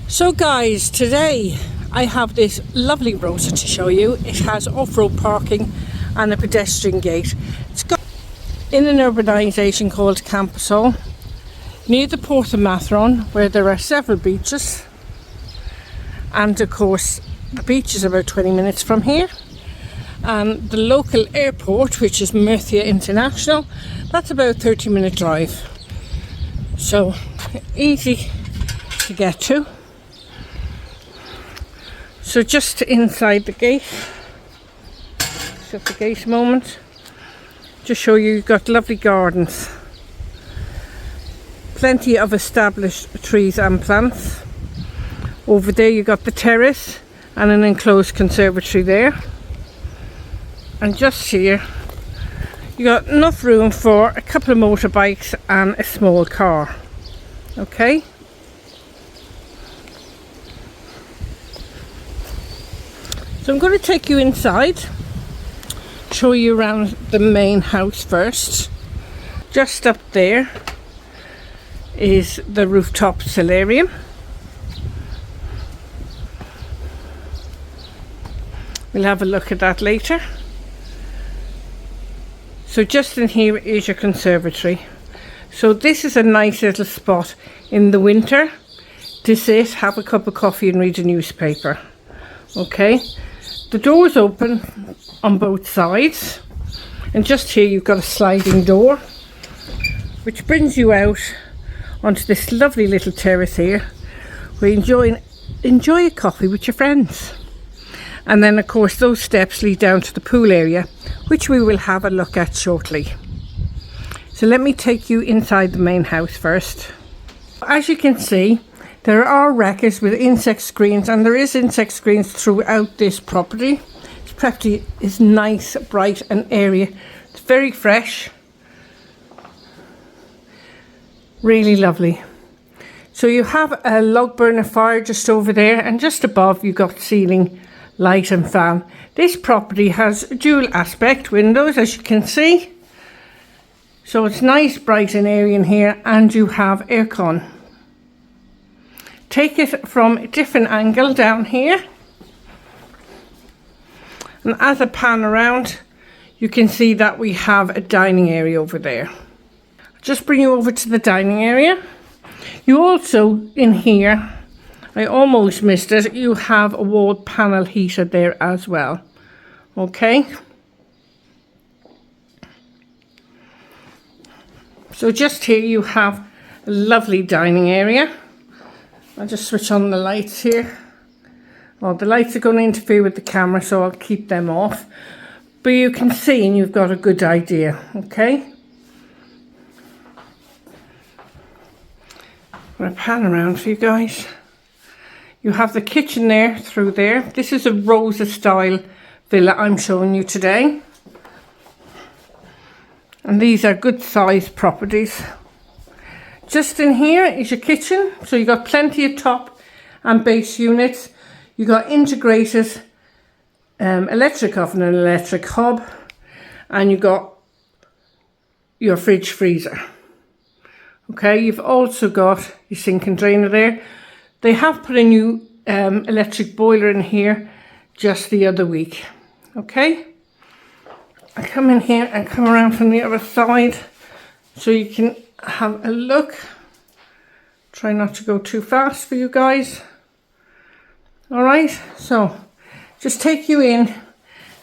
So guys, today I have this lovely Rosa to show you. It has off-road parking and a pedestrian gate. It's got in an urbanisation called Camposol, near the port of Mathron, where there are several beaches, and of course the beach is about 20 minutes from here, and the local airport, which is Murcia International, that's about a 30-minute drive, so easy to get to. So just inside the gate, shut the gate a moment, just show you you've got lovely gardens, plenty of established trees and plants. Over there you've got the terrace and an enclosed conservatory there, and just here you got enough room for a couple of motorbikes and a small car. Okay. So I'm going to take you inside, show you around the main house first. Just up there is the rooftop solarium. We'll have a look at that later. So just in here is your conservatory. So this is a nice little spot in the winter to sit, have a cup of coffee and read a newspaper. Okay. The door's open on both sides, and just here you've got a sliding door which brings you out onto this lovely little terrace here where you enjoy a coffee with your friends. And then of course those steps lead down to the pool area, which we will have a look at shortly. So let me take you inside the main house first. As you can see, there are wreckers with insect screens, and there is insect screens throughout this property. This property is nice, bright and airy. It's very fresh. Really lovely. So you have a log burner fire just over there, and just above you've got ceiling light and fan. This property has dual aspect windows, as you can see. So it's nice, bright and airy in here, and you have aircon. Take it from a different angle down here, and as I pan around you can see that we have a dining area over there. I'll just bring you over to the dining area. You also, in here, I almost missed it, you have a wall panel heater there as well. Okay, so just here you have a lovely dining area. I'll just switch on the lights here. Well, the lights are going to interfere with the camera, so I'll keep them off. But you can see and you've got a good idea, okay? I'm going to pan around for you guys. You have the kitchen there, through there. This is a Rosa Style Villa I'm showing you today. And these are good sized properties. Just in here is your kitchen, so you've got plenty of top and base units. You've got integrated electric oven and electric hob, and you've got your fridge freezer. Okay, you've also got your sink and drainer there. They have put a new electric boiler in here just the other week. Okay, I come in here and come around from the other side so you can have a look. Try not to go too fast for you guys. All right, so just take you in.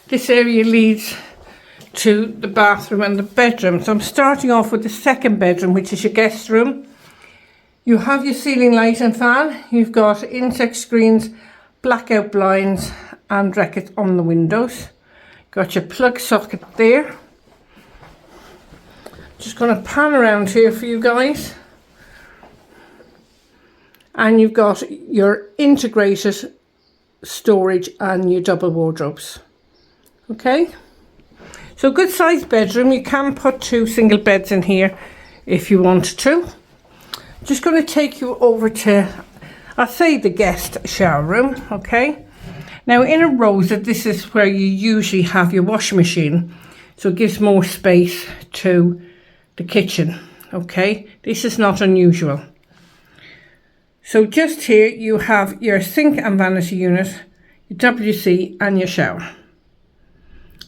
This area leads to the bathroom and the bedroom. So I'm starting off with the second bedroom, which is your guest room. You have your ceiling light and fan. You've got insect screens, blackout blinds and brackets on the windows. Got your plug socket there. Just going to pan around here for you guys, and you've got your integrated storage and your double wardrobes. Okay, so good sized bedroom. You can put 2 single beds in here if you want to. Just going to take you over to, I'll say, the guest shower room. Okay, now in a Rosa this is where you usually have your washing machine, so it gives more space to the kitchen. Okay, this is not unusual. So just here you have your sink and vanity unit, your WC and your shower.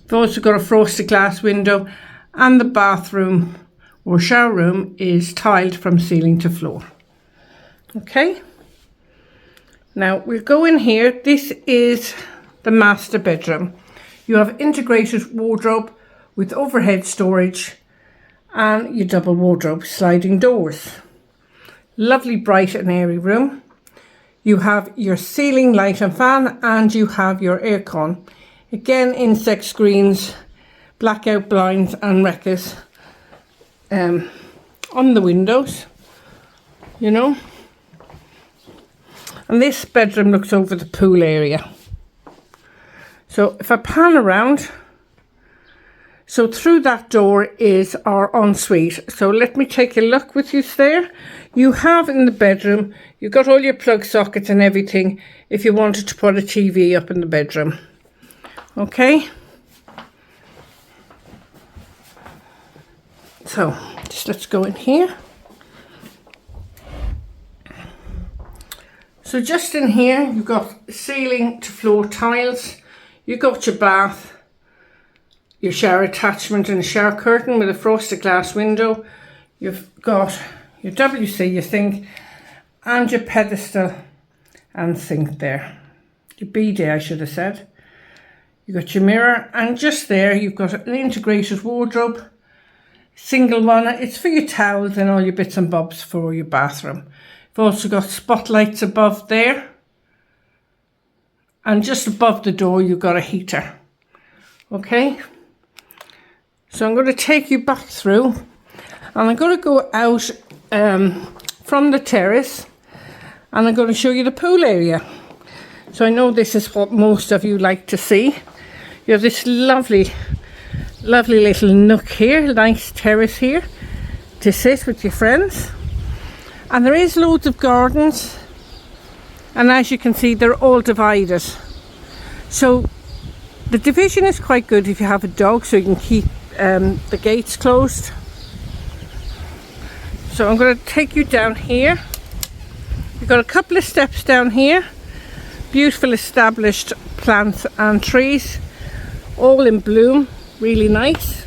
You've also got a frosted glass window, and the bathroom or shower room is tiled from ceiling to floor. Okay, now we'll go in here. This is the master bedroom. You have integrated wardrobe with overhead storage and your double wardrobe, sliding doors. Lovely bright and airy room. You have your ceiling light and fan, and you have your aircon. Again, insect screens, blackout blinds and wreckers on the windows, you know. And this bedroom looks over the pool area. So if I pan around, so through that door is our ensuite. So let me take a look with you there. You have in the bedroom, you've got all your plug sockets and everything if you wanted to put a TV up in the bedroom. Okay. So just let's go in here. So just in here, you've got ceiling to floor tiles. You've got your bath, your shower attachment and a shower curtain with a frosted glass window. You've got your WC, your sink, and your pedestal and sink there. Your bidet, I should have said. You've got your mirror, and just there you've got an integrated wardrobe, single one. It's for your towels and all your bits and bobs for your bathroom. You've also got spotlights above there, and just above the door you've got a heater. Okay, so I'm going to take you back through, and I'm going to go out from the terrace, and I'm going to show you the pool area. So I know this is what most of you like to see. You have this lovely little nook here, nice terrace here to sit with your friends. And there is loads of gardens, and as you can see they're all divided. So the division is quite good if you have a dog, so you can keep the gates closed. So I'm going to take you down here. You've got a couple of steps down here. Beautiful established plants and trees, all in bloom, really nice.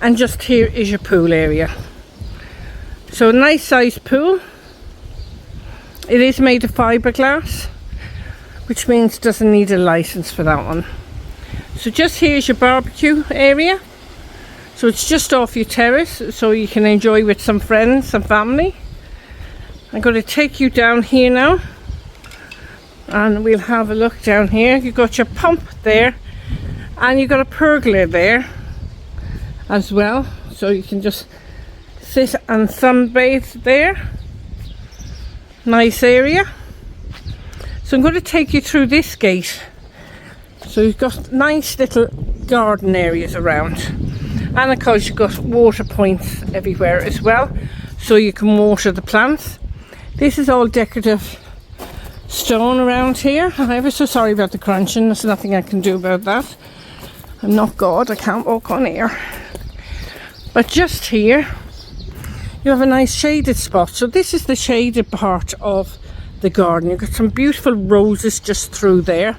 And just here is your pool area. So a nice sized pool. It is made of fiberglass, which means it doesn't need a license for that one. So just here's your barbecue area. So it's just off your terrace, so you can enjoy with some friends, some family. I'm going to take you down here now, and we'll have a look down here. You've got your pump there, and you've got a pergola there as well, so you can just sit and sunbathe there. Nice area. So I'm going to take you through this gate. So you've got nice little garden areas around, and of course you've got water points everywhere as well, so you can water the plants. This is all decorative stone around here. I'm ever so sorry about the crunching. There's nothing I can do about that. I'm not God, I can't walk on air. But just here you have a nice shaded spot. So this is the shaded part of the garden. You've got some beautiful roses just through there.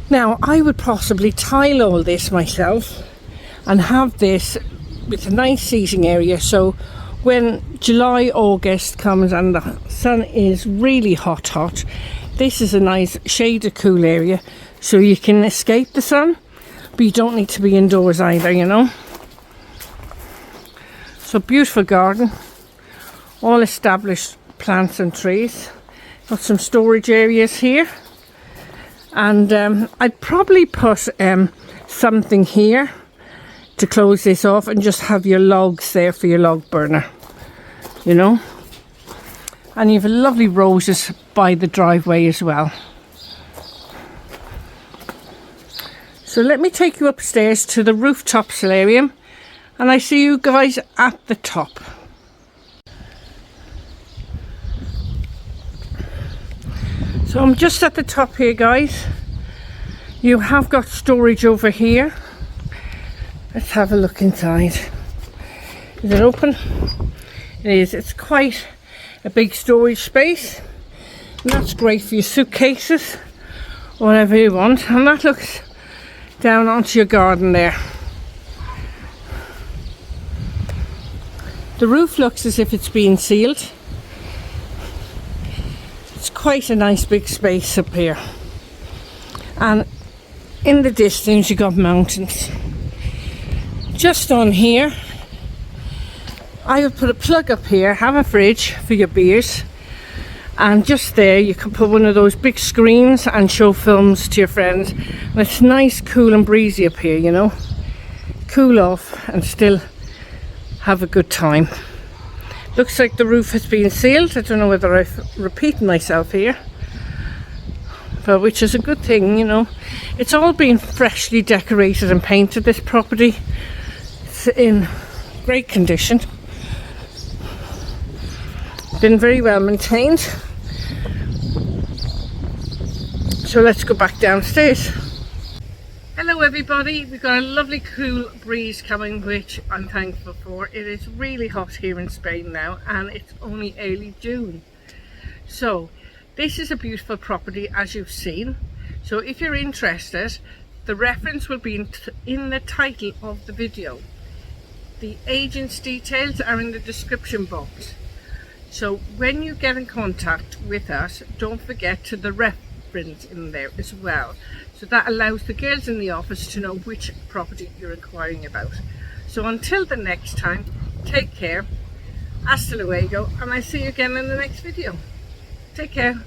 Now I would possibly tile all this myself and have this with a nice seating area, so when July, August comes and the sun is really hot, this is a nice shaded cool area, so you can escape the sun, but you don't need to be indoors either, you know. So beautiful garden, all established plants and trees. Got some storage areas here, and I'd probably put something here to close this off, and just have your logs there for your log burner, you know. And you have lovely roses by the driveway as well. So let me take you upstairs to the rooftop solarium, and I see you guys at the top. So I'm just at the top here, guys. You have got storage over here. Let's have a look inside. Is it open? It is. It's quite a big storage space, and that's great for your suitcases, whatever you want. And that looks down onto your garden there. The roof looks as if it's been sealed. It's quite a nice big space up here, and in the distance you got mountains. Just on here I would put a plug up here, have a fridge for your beers, and just there you can put one of those big screens and show films to your friends. And it's nice, cool and breezy up here, you know. Cool off and still have a good time. Looks like the roof has been sealed. I don't know whether I'm repeating myself here, but which is a good thing, you know. It's all been freshly decorated and painted, this property. It's in great condition. Been very well maintained. So let's go back downstairs. Hello everybody, we've got a lovely cool breeze coming, which I'm thankful for. It is really hot here in Spain now, and it's only early June. So this is a beautiful property, as you've seen. So if you're interested, the reference will be in the title of the video. The agent's details are in the description box. So when you get in contact with us, don't forget to the reference in there as well. So that allows the girls in the office to know which property you're inquiring about. So until the next time, take care, hasta luego, and I see you again in the next video. Take care.